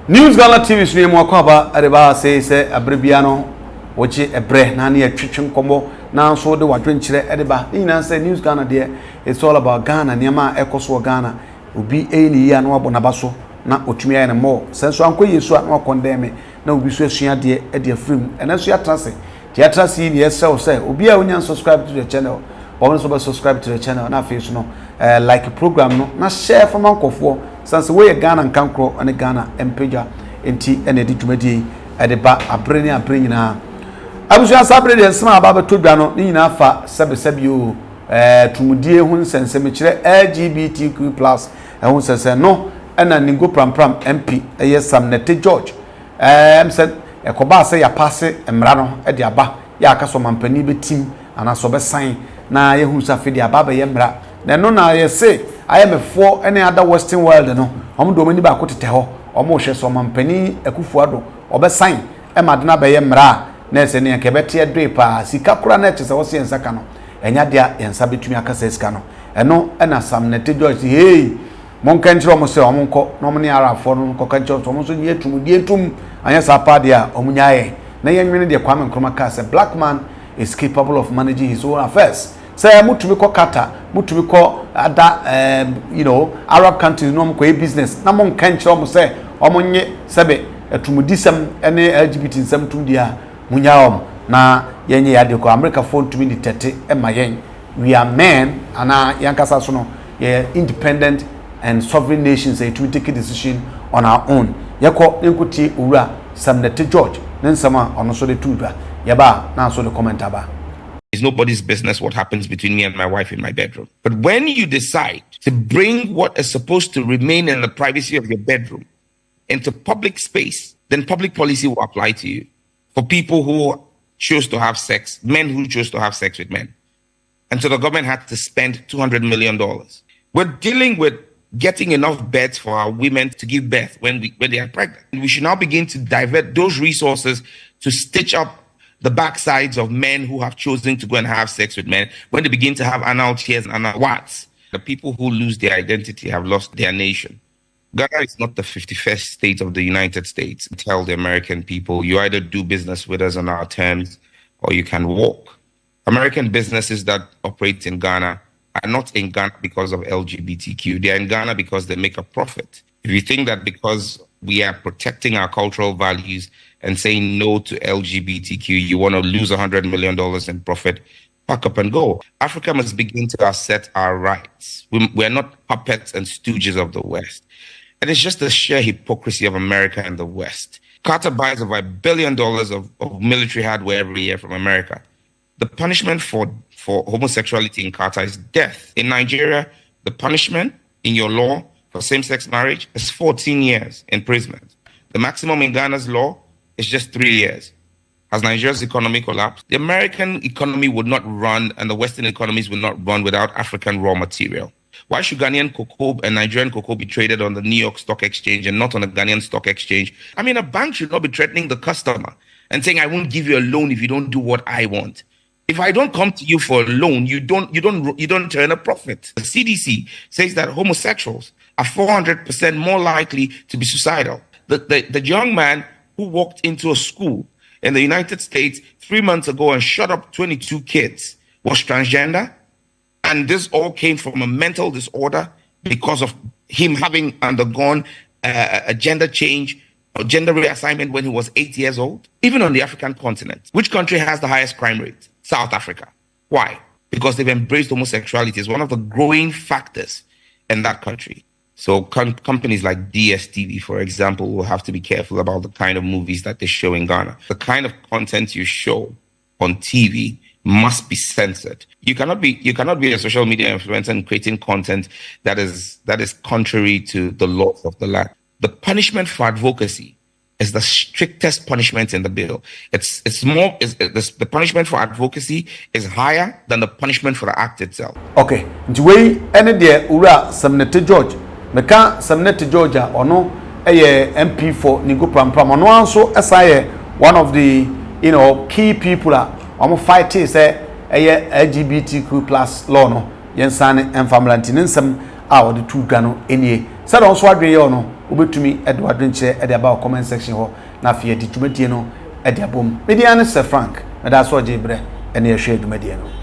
News Ghana TV suni mu akwaba adeba se abrebia no woche ebre na na atwetwe nkomo na so de wadwenkyere edeba nyina say News Ghana de it's all about Ghana niam ekoso Ghana obi eni ya na wabo na baso na otumi ya na mo senso anko yesu na wakondeme na obi so asua de e afrim enaso ya trase ya trase ni yesel say obi a onya subscribe to the channel or so subscribe to the channel na face no like program no na share for mankofo since we Ghana nkankro and Ghana empeja enti ene di tumadi edeba abreni nyina abusua sabre de nsema ababa todwa no ni nyina fa sebesebio tumudie hu nsensem kire LgbtQ+ hu sense no ena ningo prampram MP Samnete George said ekoba se ya passe emra no de aba ya akaso mampani betim anaso be sign na ye hu safe de aba be emra na no na ye say I am a for any other Western world no do mani ba ko tete ho omo hwe so mampani akufuado obe sign e madena be emra na ese ne kebete adwe pa sika kura na chese wo se ensaka no enya dia yensa betumi akasa sika no eno na Samnete George hey mon kanchiro mo se omonko no mo ne arafo no ko kanchiro so mo so nye tumudie tum anya sapa dia omunyaye na yenwene de kwame nkroma ka se black man is capable of managing his own affairs. Say mutumi ko kata mutumi ko ada Arab countries no mo ko business na mon kanchiro mo se omonye sebe etumudisem ene LGBT nsem tumdia munyawom na yenye yade ko America phone tumi ni tete emayen we are men ana yankasa so no independent and sovereign nations to take a decision on our own. Yako nkuti ura Samnete George nensama ono so de tudwa yaba na so de comment aba. It's nobody's business what happens between me and my wife in my bedroom. But when you decide to bring what is supposed to remain in the privacy of your bedroom into public space, then public policy will apply to you. For people who choose to have sex, men who choose to have sex with men. And so the government had to spend $200 million. We're dealing with getting enough beds for our women to give birth when they are pregnant. We should now begin to divert those resources to stitch up the backsides of men who have chosen to go and have sex with men when they begin to have anal tears and anal warts. The people who lose their identity have lost their nation. Ghana is not the 51st state of the United States. Tell the American people, you either do business with us on our terms or you can walk. American businesses that operate in Ghana are not in Ghana because of LGBTQ. They are in Ghana because they make a profit. If you think that because we are protecting our cultural values and saying no to LGBTQ, you want to lose $100 million in profit, pack up and go. Africa must begin to assert our rights. We're not puppets and stooges of the West. And it's just the sheer hypocrisy of America and the West. Carter buys over $1 billion of military hardware every year from America. The punishment for homosexuality in Qatar is death. In Nigeria, the punishment in your law for same-sex marriage is 14 years imprisonment. The maximum in Ghana's law is just 3 years. Has Nigeria's economy collapsed? The American economy would not run and the Western economies would not run without African raw material. Why should Ghanaian cocoa and Nigerian cocoa be traded on the New York Stock Exchange and not on the Ghanaian Stock Exchange? I mean, a bank should not be threatening the customer and saying, I won't give you a loan if you don't do what I want. If I don't come to you for a loan, you don't turn a profit. The CDC says that homosexuals are 400% more likely to be suicidal. The young man who walked into a school in the United States 3 months ago and shot up 22 kids was transgender. And this all came from a mental disorder because of him having undergone a gender change or gender reassignment when he was 8 years old. Even on the African continent, which country has the highest crime rate? South Africa. Why? Because they've embraced homosexuality as one of the growing factors in that country. So companies like DSTV, for example, will have to be careful about the kind of movies that they show in Ghana. The kind of content you show on TV must be censored. You cannot be a social media influencer and creating content that is contrary to the laws of the land. The punishment for advocacy is the strictest punishment in the bill. The punishment for advocacy is higher than the punishment for the act itself. Okay, the way any day ura Samnete George, meka Samnete George ono MP for Nigo Prampram ono also SIA one of the key people are fighting say LGBTQ+ law no yensane enfamlanti nsem a wode tu dwa no enie Said on swadre no obetumi e de wadwenche e de aba comment section ho na afie di dwumadie no e de abom. Media ne Sir Frank, me da so oje bre e na ehwe dwumadie no.